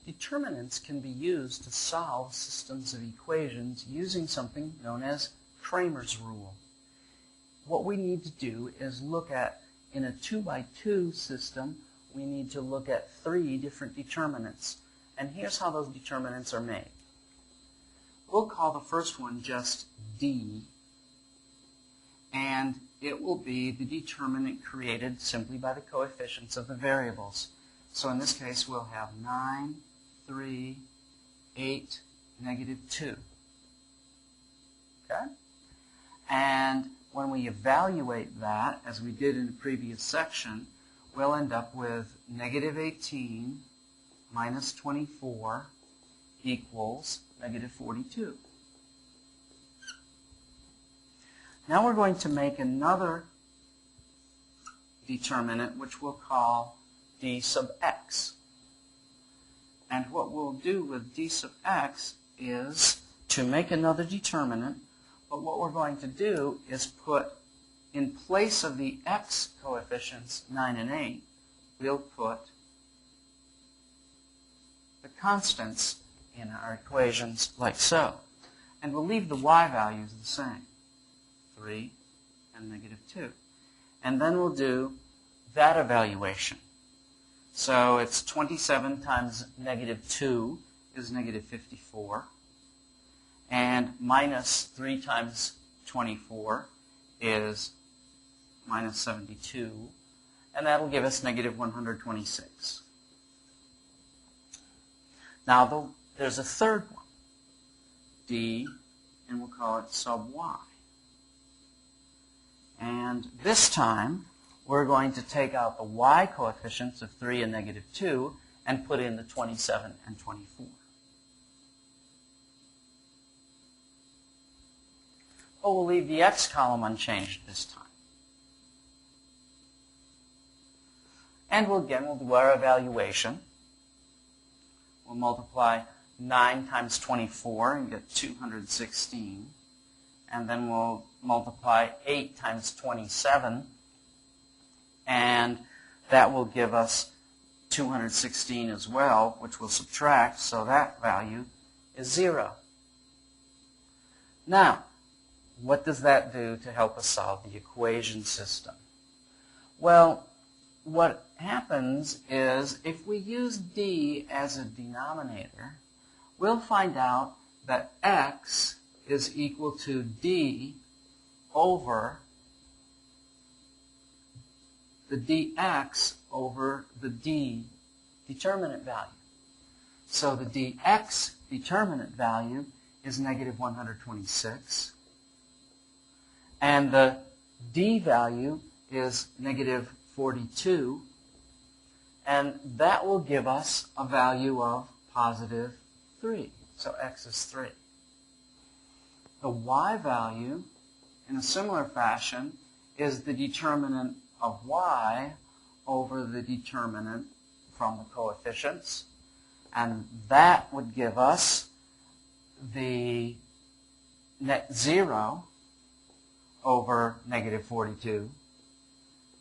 determinants can be used to solve systems of equations using something known as Cramer's rule. What we need to do is look at, in a 2 by 2 system, we need to look at 3 different determinants. And here's how those determinants are made. We'll call the first one just D, and it will be the determinant created simply by the coefficients of the variables. So in this case, we'll have 9, 3, 8, negative 2. Okay? And when we evaluate that, as we did in the previous section, we'll end up with negative 18 minus 24 equals negative 42. Now we're going to make another determinant, which we'll call d sub x. And what we'll do with d sub x is to make another determinant, but what we're going to do is put, in place of the x coefficients, 9 and 8, we'll put the constants in our equations like so. And we'll leave the y values the same, 3 and negative 2. And then we'll do that evaluation. So it's 27 times negative 2 is negative 54. And minus 3 times 24 is minus 72. And that'll give us negative 126. Now there's a third one, d, and we'll call it sub y. And this time, we're going to take out the y coefficients of 3 and negative 2 and put in the 27 and 24. But we'll leave the x column unchanged this time. And we'll do our evaluation. We'll multiply 9 times 24 and get 216. And then we'll multiply 8 times 27, and that will give us 216 as well, which we'll subtract, so that value is 0. Now, what does that do to help us solve the equation system? Well, what happens is if we use d as a denominator, we'll find out that x is equal to d over the dx over the d determinant value. So the dx determinant value is negative 126, and the d value is negative 42, and that will give us a value of positive 3. So x is 3. The y value, in a similar fashion, is the determinant of y over the determinant from the coefficients, and that would give us the net 0 over negative 42,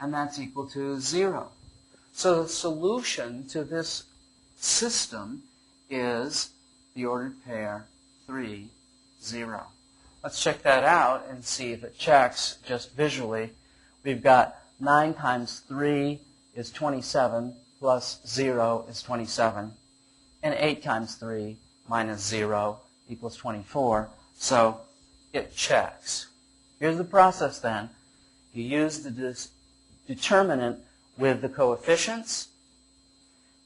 and that's equal to 0. So the solution to this system is the ordered pair 3, 0. Let's check that out and see if it checks just visually. We've got 9 times 3 is 27, plus 0 is 27. And 8 times 3 minus 0 equals 24. So it checks. Here's the process then. You use the determinant with the coefficients.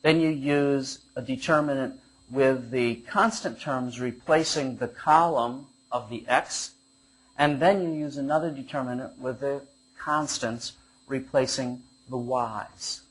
Then you use a determinant with the constant terms replacing the column of the x, and then you use another determinant with the constants replacing the y's.